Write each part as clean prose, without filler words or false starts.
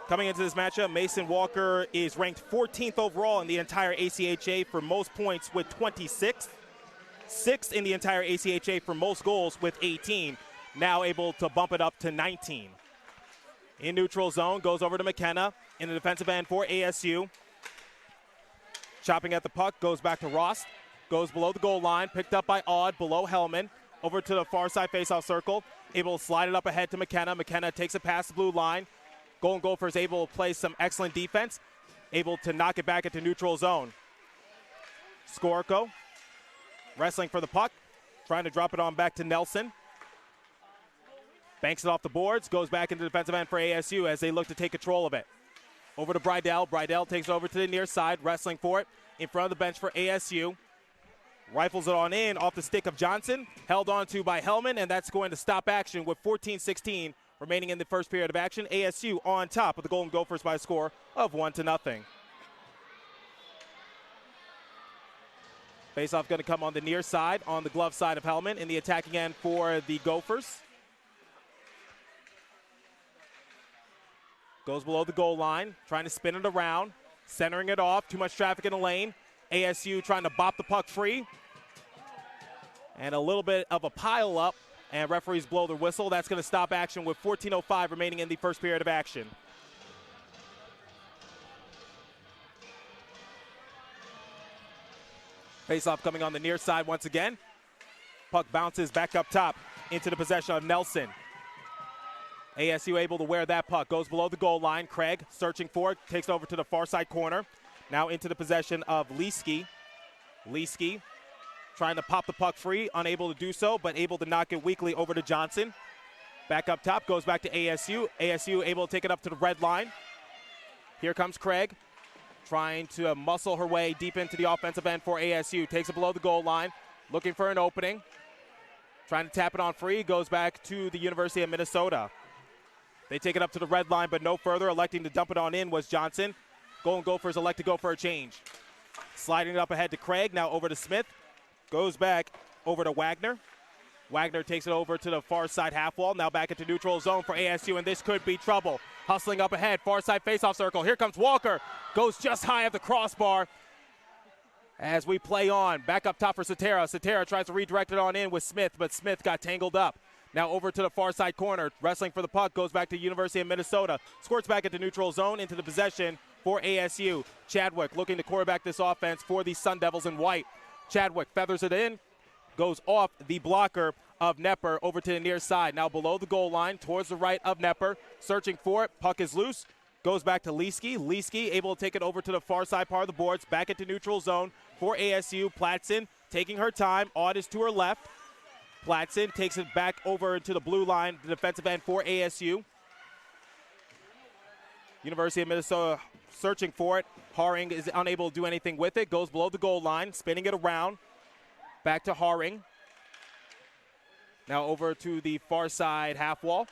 Coming into this matchup, Mason Walker is ranked 14th overall in the entire ACHA for most points with 26. 6th in the entire ACHA for most goals with 18. Now able to bump it up to 19. In neutral zone, goes over to McKenna in the defensive end for ASU. Chopping at the puck, goes back to Ross. Goes below the goal line, picked up by Odd, below Hellman. Over to the far side faceoff circle. Able to slide it up ahead to McKenna. McKenna takes it past the blue line. Golden Gophers able to play some excellent defense. Able to knock it back into neutral zone. Skorko wrestling for the puck. Trying to drop it on back to Nelson. Banks it off the boards. Goes back into the defensive end for ASU as they look to take control of it. Over to Brydell. Brydell takes it over to the near side. Wrestling for it in front of the bench for ASU. Rifles it on in off the stick of Johnson. Held on to by Hellman, and that's going to stop action with 14-16 remaining in the first period of action. ASU on top of the Golden Gophers by a score of 1-0. Faceoff going to come on the near side, on the glove side of Hellman in the attacking end for the Gophers. Goes below the goal line, trying to spin it around, centering it off. Too much traffic in the lane. ASU trying to bop the puck free. And a little bit of a pile up, and referees blow their whistle. That's going to stop action with 14:05 remaining in the first period of action. Faceoff coming on the near side once again. Puck bounces back up top into the possession of Nelson. ASU able to wear that puck. Goes below the goal line. Craig searching for it. Takes it over to the far side corner. Now into the possession of Leeski. Leeski trying to pop the puck free. Unable to do so, but able to knock it weakly over to Johnson. Back up top. Goes back to ASU. ASU able to take it up to the red line. Here comes Craig. Trying to muscle her way deep into the offensive end for ASU. Takes it below the goal line. Looking for an opening. Trying to tap it on free. Goes back to the University of Minnesota. They take it up to the red line, but no further. Electing to dump it on in was Johnson. Golden Gophers elect to go for a change. Sliding it up ahead to Craig. Now over to Smith. Goes back over to Wagner. Wagner takes it over to the far side half wall. Now back into neutral zone for ASU, and this could be trouble. Hustling up ahead, far side faceoff circle. Here comes Walker. Goes just high of the crossbar. As we play on, back up top for Satera. Satera tries to redirect it on in with Smith, but Smith got tangled up. Now over to the far side corner. Wrestling for the puck. Goes back to University of Minnesota. Squirts back into neutral zone into the possession for ASU. Chadwick looking to quarterback this offense for the Sun Devils in white. Chadwick feathers it in. Goes off the blocker of Nepper over to the near side. Now below the goal line towards the right of Nepper. Searching for it. Puck is loose. Goes back to Leeski. Leeski able to take it over to the far side part of the boards. Back into neutral zone for ASU. Platson taking her time. Odd is to her left. Platson takes it back over to the blue line, the defensive end for ASU. University of Minnesota searching for it. Haring is unable to do anything with it. Goes below the goal line, spinning it around. Back to Haring. Now over to the far side half wall.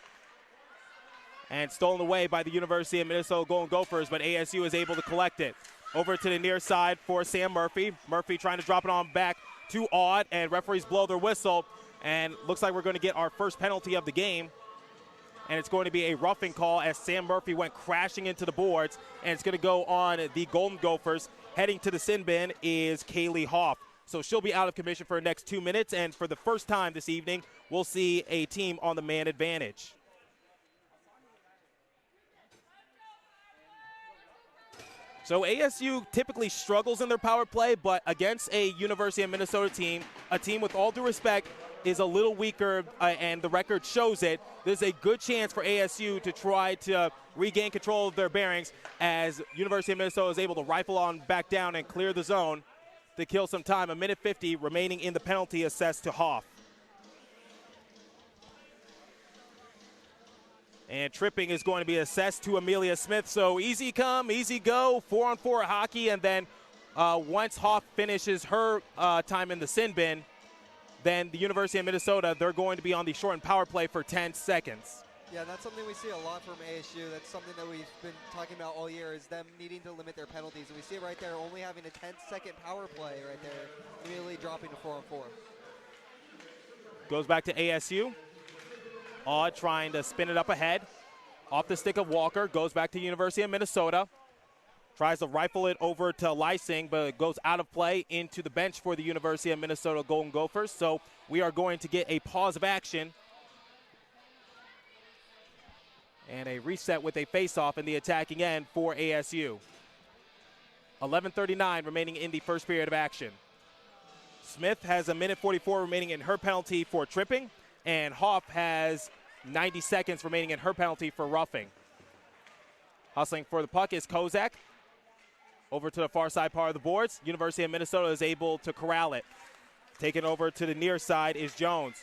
And stolen away by the University of Minnesota Golden Gophers, but ASU is able to collect it. Over to the near side for Sam Murphy. Murphy trying to drop it on back to Odd, and referees blow their whistle. And looks like we're going to get our first penalty of the game. And it's going to be a roughing call as Sam Murphy went crashing into the boards. And it's going to go on the Golden Gophers. Heading to the sin bin is Kaylee Hoff. So she'll be out of commission for the next 2 minutes. And for the first time this evening, we'll see a team on the man advantage. So ASU typically struggles in their power play, but against a University of Minnesota team, a team with all due respect is a little weaker, and the record shows it. There's a good chance for ASU to try to regain control of their bearings as University of Minnesota is able to rifle on back down and clear the zone to kill some time. 1:50 remaining in the penalty assessed to Hoff. And tripping is going to be assessed to Amelia Smith. So easy come, easy go, 4-on-4 hockey. And then once Hoff finishes her time in the sin bin, then the University of Minnesota, they're going to be on the shortened power play for 10 seconds. Yeah, that's something we see a lot from ASU. That's something that we've been talking about all year is them needing to limit their penalties. And we see it right there, only having a 10-second power play right there, immediately dropping to 4-on-4. Goes back to ASU. Odd trying to spin it up ahead. Off the stick of Walker, goes back to University of Minnesota. Tries to rifle it over to Lysing, but it goes out of play into the bench for the University of Minnesota Golden Gophers. So we are going to get a pause of action and a reset with a face-off in the attacking end for ASU. 11:39 remaining in the first period of action. Smith has a minute 44 remaining in her penalty for tripping, and Hoff has 90 seconds remaining in her penalty for roughing. Hustling for the puck is Kozak. Over to the far side part of the boards. University of Minnesota is able to corral it. Taken over to the near side is Jones.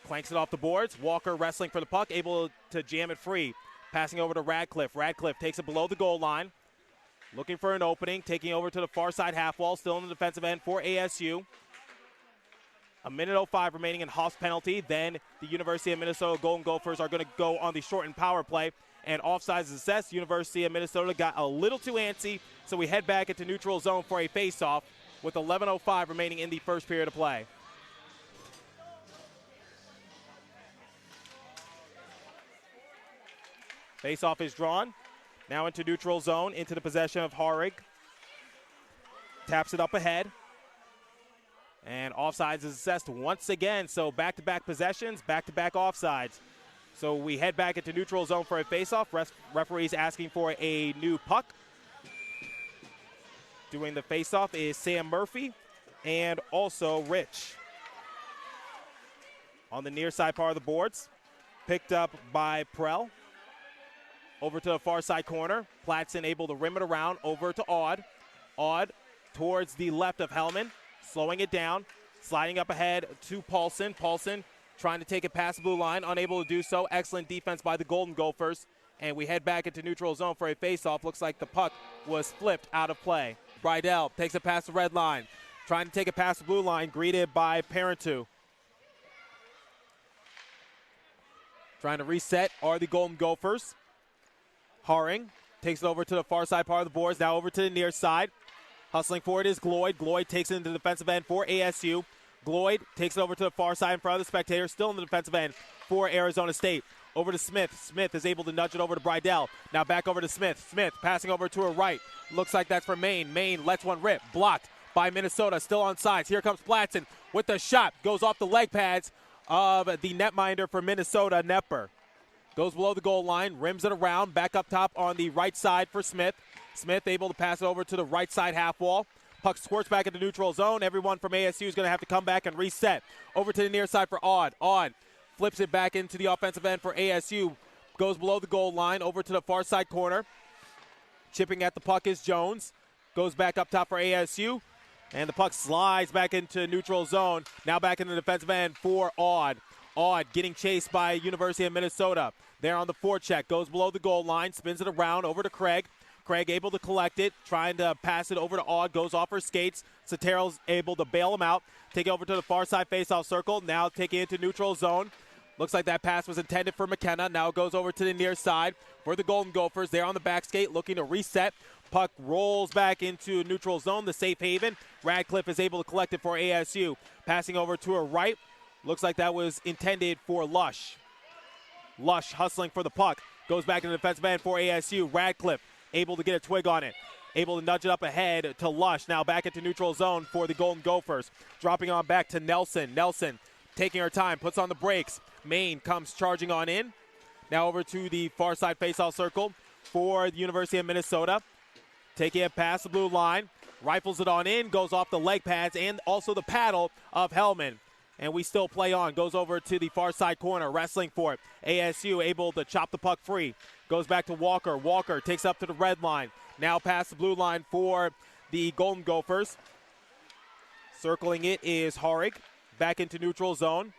Clanks it off the boards. Walker wrestling for the puck, able to jam it free. Passing over to Radcliffe. Radcliffe takes it below the goal line. Looking for an opening. Taking over to the far side half wall. Still in the defensive end for ASU. A minute 05 remaining in Hoff's penalty. Then the University of Minnesota Golden Gophers are going to go on the shortened power play. And offsides is assessed. University of Minnesota got a little too antsy, so we head back into neutral zone for a face-off with 11:05 remaining in the first period of play. Face-off is drawn. Now into neutral zone, into the possession of Harig. Taps it up ahead. And offsides is assessed once again, so back-to-back possessions, back-to-back offsides. So we head back into neutral zone for a face-off. Referees asking for a new puck. Doing the face-off is Sam Murphy and also Rich. On the near side part of the boards, picked up by Prell. Over to the far side corner. Platson able to rim it around over to Aud. Aud towards the left of Hellman, slowing it down, sliding up ahead to Paulson. Paulson trying to take it past the blue line, unable to do so. Excellent defense by the Golden Gophers. And we head back into neutral zone for a face-off. Looks like the puck was flipped out of play. Bridell takes it past the red line. Trying to take it past the blue line, greeted by Parentu. Trying to reset are the Golden Gophers. Haring takes it over to the far side part of the boards, now over to the near side. Hustling forward is Gloyd. Gloyd takes it into the defensive end for ASU. Gloyd takes it over to the far side in front of the spectators, still in the defensive end for Arizona State. Over to Smith. Smith is able to nudge it over to Bridell. Now back over to Smith. Smith passing over to her right. Looks like that's for Maine. Maine lets one rip. Blocked by Minnesota. Still on sides. Here comes Platson with the shot. Goes off the leg pads of the netminder for Minnesota, Nepper. Goes below the goal line. Rims it around. Back up top on the right side for Smith. Smith able to pass it over to the right side half wall. Puck squirts back into neutral zone. Everyone from ASU is going to have to come back and reset. Over to the near side for Aud. Aud flips it back into the offensive end for ASU. Goes below the goal line. Over to the far side corner. Chipping at the puck is Jones. Goes back up top for ASU. And the puck slides back into neutral zone. Now back in the defensive end for Aud. Aud getting chased by University of Minnesota. There on the forecheck. Goes below the goal line. Spins it around over to Craig. Craig able to collect it, trying to pass it over to Aud, goes off her skates. Sotero's able to bail him out. Take it over to the far side faceoff circle, now taking it to neutral zone. Looks like that pass was intended for McKenna. Now it goes over to the near side for the Golden Gophers. They're on the back skate looking to reset. Puck rolls back into neutral zone, the safe haven. Radcliffe is able to collect it for ASU. Passing over to her right. Looks like that was intended for Lush. Lush hustling for the puck. Goes back to the defensive end for ASU. Radcliffe able to get a twig on it. Able to nudge it up ahead to Lush. Now back into neutral zone for the Golden Gophers. Dropping on back to Nelson. Nelson taking her time, puts on the brakes. Maine comes charging on in. Now over to the far side faceoff circle for the University of Minnesota. Taking it past the blue line. Rifles it on in, goes off the leg pads and also the paddle of Hellman. And we still play on. Goes over to the far side corner, wrestling for it. ASU able to chop the puck free. Goes back to Walker. Walker takes up to the red line. Now past the blue line for the Golden Gophers. Circling it is Harig. Back into neutral zone.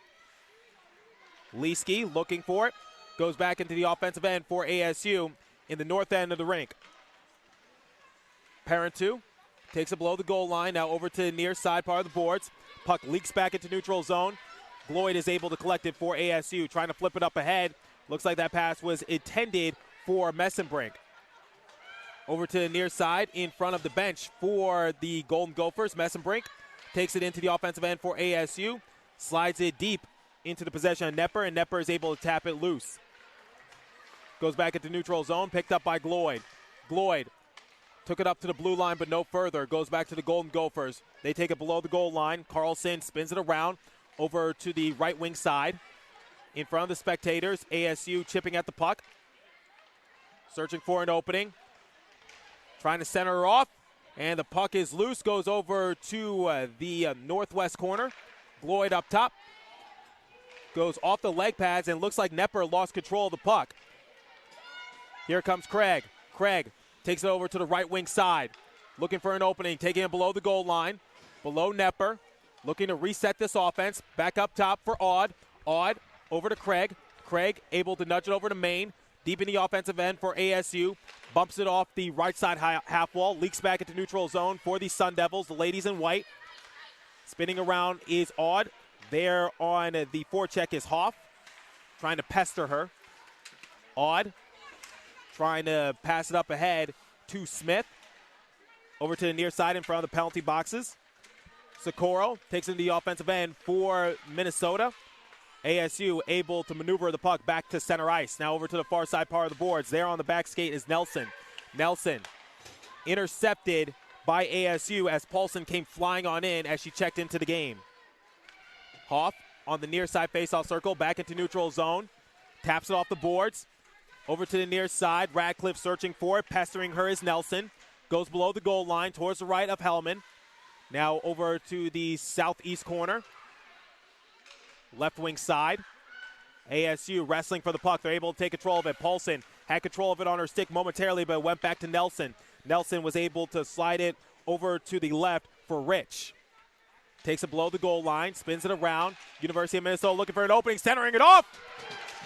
Leeski looking for it. Goes back into the offensive end for ASU in the north end of the rink. Parentu takes it below the goal line. Now over to the near side part of the boards. Puck leaks back into neutral zone. Gloyd is able to collect it for ASU. Trying to flip it up ahead. Looks like that pass was intended for Messenbrink. Over to the near side in front of the bench for the Golden Gophers. Messenbrink takes it into the offensive end for ASU. Slides it deep into the possession of Nepper, and Nepper is able to tap it loose. Goes back into neutral zone, picked up by Gloyd. Gloyd took it up to the blue line, but no further. Goes back to the Golden Gophers. They take it below the goal line. Carlson spins it around over to the right wing side. In front of the spectators, ASU chipping at the puck. Searching for an opening. Trying to center her off. And the puck is loose. Goes over to the northwest corner. Gloyd up top. Goes off the leg pads and looks like Nepper lost control of the puck. Here comes Craig. Craig takes it over to the right wing side. Looking for an opening. Taking it below the goal line. Below Nepper. Looking to reset this offense. Back up top for Aud. Aud over to Craig. Craig able to nudge it over to Maine. Deep in the offensive end for ASU. Bumps it off the right side half wall. Leaks back into neutral zone for the Sun Devils, the ladies in white. Spinning around is Aud. There on the forecheck is Hoff. Trying to pester her. Aud trying to pass it up ahead to Smith. Over to the near side in front of the penalty boxes. Socorro takes in the offensive end for Minnesota. ASU able to maneuver the puck back to center ice. Now over to the far side part of the boards. There on the back skate is Nelson. Nelson intercepted by ASU as Paulson came flying on in as she checked into the game. Hoff on the near side faceoff circle, back into neutral zone. Taps it off the boards. Over to the near side. Radcliffe searching for it. Pestering her is Nelson. Goes below the goal line towards the right of Hellman. Now over to the southeast corner. Left wing side. ASU wrestling for the puck. They're able to take control of it. Paulson had control of it on her stick momentarily, but went back to Nelson. Nelson was able to slide it over to the left for Rich. Takes it below the goal line, spins it around. University of Minnesota looking for an opening, centering it off.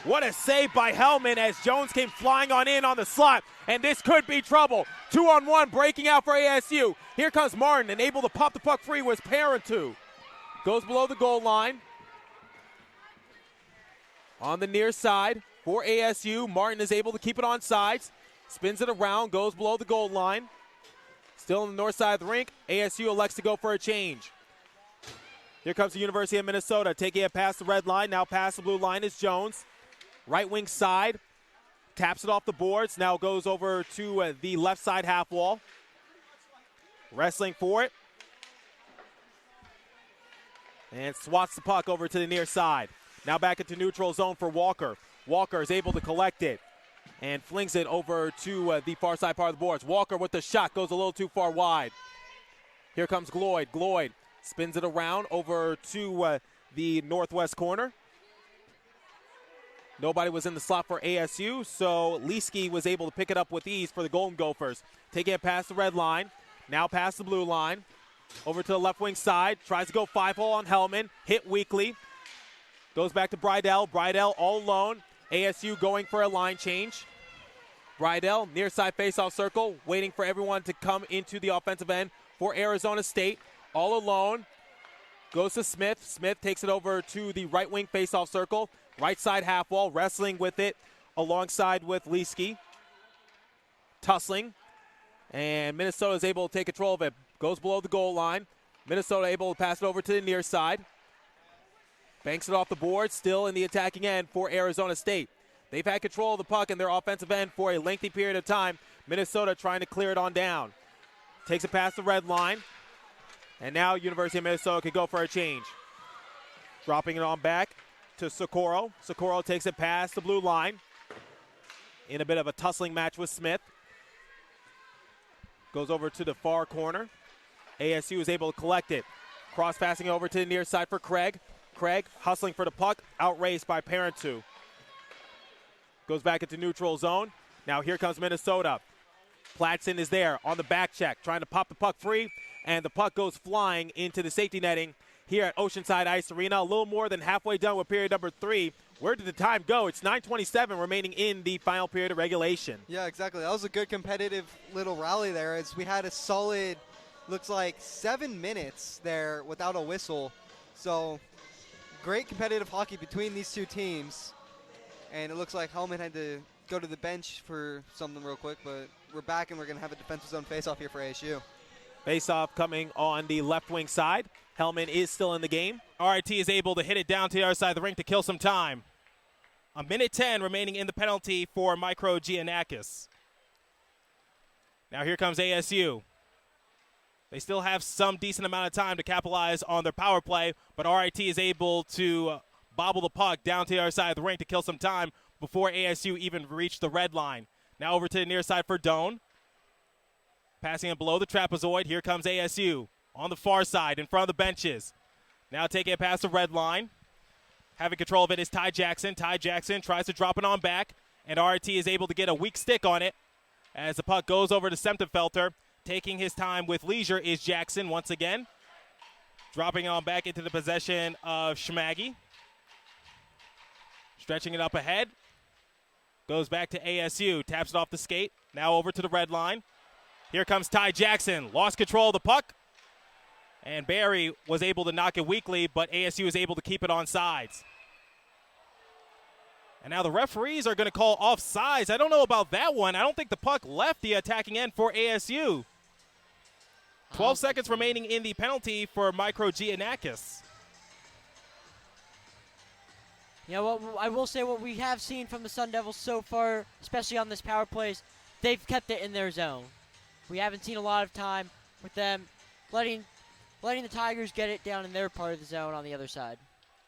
What a save by Hellman as Jones came flying on in on the slot. And this could be trouble. 2-on-1 breaking out for ASU. Here comes Martin, and able to pop the puck free was Parentu. Goes below the goal line. On the near side for ASU, Martin is able to keep it on sides. Spins it around, goes below the goal line. Still on the north side of the rink, ASU elects to go for a change. Here comes the University of Minnesota, taking it past the red line. Now past the blue line is Jones. Right wing side, taps it off the boards. Now goes over to the left side half wall. Wrestling for it. And swats the puck over to the near side. Now back into neutral zone for Walker. Walker is able to collect it and flings it over to the far side part of the boards. Walker with the shot goes a little too far wide. Here comes Gloyd. Gloyd spins it around over to the northwest corner. Nobody was in the slot for ASU, so Leeski was able to pick it up with ease for the Golden Gophers. Taking it past the red line, now past the blue line. Over to the left wing side, tries to go 5-hole on Hellman, hit weakly. Goes back to Bridell. Bridell all alone. ASU going for a line change. Bridell, near side faceoff circle, waiting for everyone to come into the offensive end for Arizona State. All alone. Goes to Smith. Smith takes it over to the right wing faceoff circle. Right side half wall, wrestling with it alongside with Leeski. Tussling. And Minnesota is able to take control of it. Goes below the goal line. Minnesota able to pass it over to the near side. Banks it off the board, still in the attacking end for Arizona State. They've had control of the puck in their offensive end for a lengthy period of time. Minnesota trying to clear it on down. Takes it past the red line. And now University of Minnesota can go for a change. Dropping it on back to Socorro. Socorro takes it past the blue line. In a bit of a tussling match with Smith. Goes over to the far corner. ASU is able to collect it. Cross-passing over to the near side for Craig. Craig hustling for the puck, outraced by Parentu. Goes back into neutral zone. Now here comes Minnesota. Platson is there on the back check, trying to pop the puck free, and the puck goes flying into the safety netting here at Oceanside Ice Arena. A little more than halfway done with period number 3. Where did the time go? It's 9:27 remaining in the final period of regulation. Yeah, exactly. That was a good competitive little rally there as we had a solid, looks like 7 minutes there without a whistle. So great competitive hockey between these two teams. And it looks like Hellman had to go to the bench for something real quick, but we're back and we're going to have a defensive zone faceoff here for ASU. Faceoff coming on the left wing side. Hellman is still in the game. RIT is able to hit it down to the other side of the rink to kill some time. A minute 10 remaining in the penalty for Micro Giannakis. Now here comes ASU. They still have some decent amount of time to capitalize on their power play, but RIT is able to bobble the puck down to the other side of the rink to kill some time before ASU even reached the red line. Now over to the near side for Doan. Passing it below the trapezoid. Here comes ASU on the far side in front of the benches. Now taking it past the red line. Having control of it is Ty Jackson. Ty Jackson tries to drop it on back, and RIT is able to get a weak stick on it as the puck goes over to Semtenfelter. Taking his time with leisure is Jackson once again. Dropping it on back into the possession of Schmaggy. Stretching it up ahead. Goes back to ASU. Taps it off the skate. Now over to the red line. Here comes Ty Jackson. Lost control of the puck. And Barry was able to knock it weakly, but ASU was able to keep it on sides. And now the referees are going to call offsides. I don't know about that one. I don't think the puck left the attacking end for ASU. 12 seconds remaining in the penalty for Micro Giannakis. Yeah, well, I will say what we have seen from the Sun Devils so far, especially on this power play, is they've kept it in their zone. We haven't seen a lot of time with them letting the Tigers get it down in their part of the zone on the other side.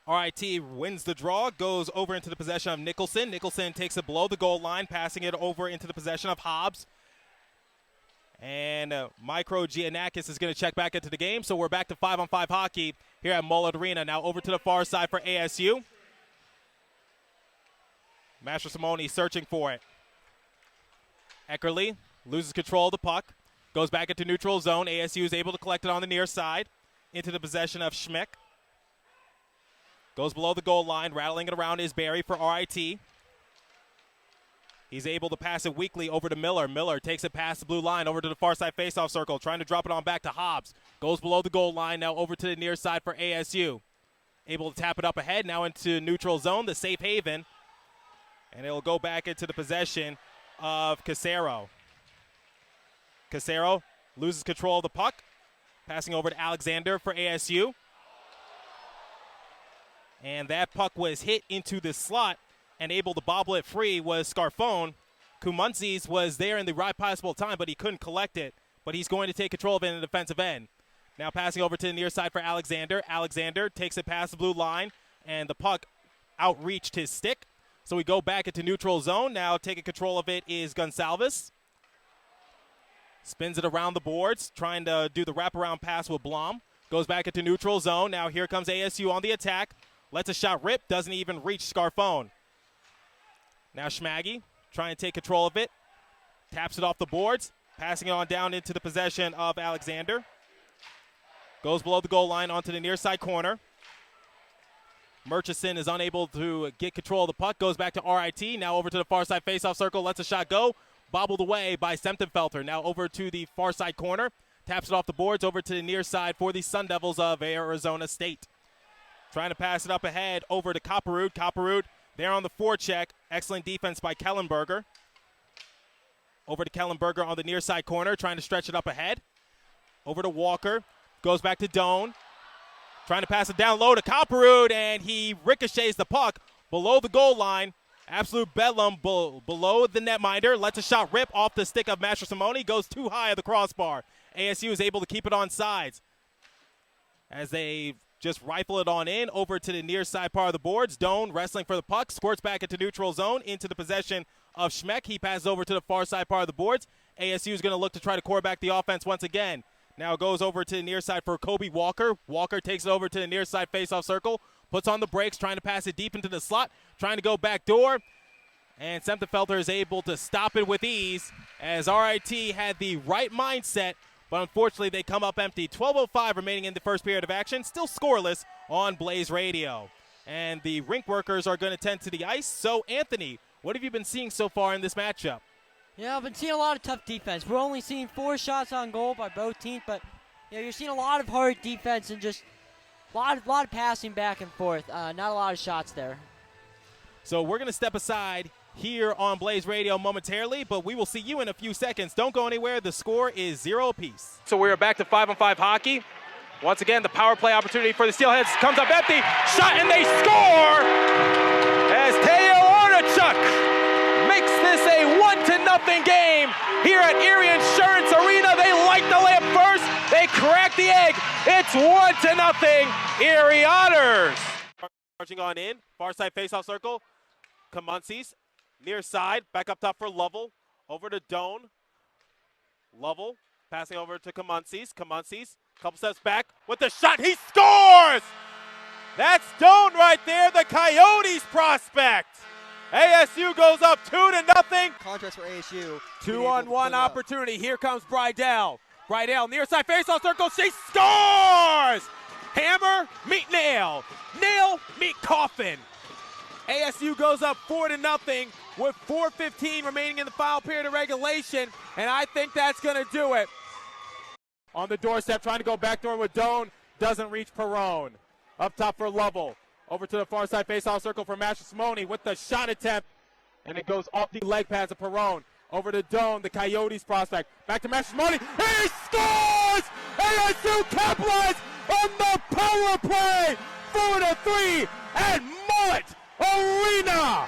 RIT wins the draw, goes over into the possession of Nicholson. Nicholson takes it below the goal line, passing it over into the possession of Hobbs. And Micro Giannakis is going to check back into the game, so we're back to 5-on-5 hockey here at Mullet Arena. Now over to the far side for ASU. Master Simone searching for it. Eckerly loses control of the puck, goes back into neutral zone. ASU is able to collect it on the near side into the possession of Schmick. Goes below the goal line, rattling it around is Barry for RIT. He's able to pass it weakly over to Miller. Miller takes it past the blue line over to the far side faceoff circle, trying to drop it on back to Hobbs. Goes below the goal line, now over to the near side for ASU. Able to tap it up ahead, now into neutral zone, the safe haven. And it'll go back into the possession of Casero. Casero loses control of the puck, passing over to Alexander for ASU. And that puck was hit into the slot, and able to bobble it free was Scarfone. Kumunzis was there in the right possible time, but he couldn't collect it. But he's going to take control of it in the defensive end. Now passing over to the near side for Alexander. Alexander takes it past the blue line, and the puck outreached his stick. So we go back into neutral zone. Now taking control of it is Gonsalves. Spins it around the boards, trying to do the wraparound pass with Blom. Goes back into neutral zone. Now here comes ASU on the attack. Lets a shot rip, doesn't even reach Scarfone. Now Schmaggy trying to take control of it. Taps it off the boards, passing it on down into the possession of Alexander. Goes below the goal line onto the near side corner. Murchison is unable to get control of the puck. Goes back to RIT. Now over to the far side faceoff circle. Lets a shot go. Bobbled away by Semtenfelter. Now over to the far side corner. Taps it off the boards over to the near side for the Sun Devils of Arizona State. Trying to pass it up ahead over to Copperud. Copperud there on the forecheck. Excellent defense by Kellenberger. Over to Kellenberger on the near side corner. Trying to stretch it up ahead. Over to Walker. Goes back to Doan. Trying to pass it down low to Copperud, and he ricochets the puck below the goal line. Absolute bedlam below the netminder. Lets a shot rip off the stick of Master Simone. Goes too high at the crossbar. ASU is able to keep it on sides as they just rifle it on in over to the near side part of the boards. Doan wrestling for the puck. Squirts back into neutral zone into the possession of Schmeck. He passes over to the far side part of the boards. ASU is going to look to try to quarterback the offense once again. Now goes over to the near side for Kobe Walker. Walker takes it over to the near side faceoff circle. Puts on the brakes, trying to pass it deep into the slot. Trying to go back door. And Semtenfelter is able to stop it with ease as RIT had the right mindset. But unfortunately, they come up empty. 12:05 remaining in the first period of action. Still scoreless on Blaze Radio. And the rink workers are going to tend to the ice. So, Anthony, what have you been seeing so far in this matchup? Yeah, I've been seeing a lot of tough defense. We're only seeing 4 shots on goal by both teams, but you're seeing a lot of hard defense and just a lot of passing back and forth. Not a lot of shots there. So we're going to step aside here on Blaze Radio momentarily, but we will see you in a few seconds. Don't go anywhere. The score is 0 apiece. So we are back to 5-on-5 hockey. Once again, the power play opportunity for the Steelheads comes up empty. Shot, and they score as Teo this a 1-0 game here at Erie Insurance Arena. They light the lamp first. They crack the egg. It's 1-0 Erie Otters. Marching on in, far side faceoff circle. Comances, near side, back up top for Lovell. Over to Doan. Lovell passing over to Comances. Comances, couple steps back with the shot. He scores! That's Doan right there, the Coyotes prospect. ASU goes up 2-0. Contrast for ASU. 2-on-1 opportunity. Here comes Brydell. Brydell, near side faceoff circle. She scores! Hammer, meet nail. Nail, meet coffin. ASU goes up 4-0 with 4:15 remaining in the final period of regulation, and I think that's going to do it. On the doorstep, trying to go backdoor with Doan. Doesn't reach Perrone. Up top for Lovell. Over to the far side faceoff circle for Master Simone with the shot attempt. And it goes off the leg pads of Perrone. Over to Doan, the Coyotes prospect. Back to Master Simone. He scores! ASU capitalized on the power play. 4-3 at Mullet Arena.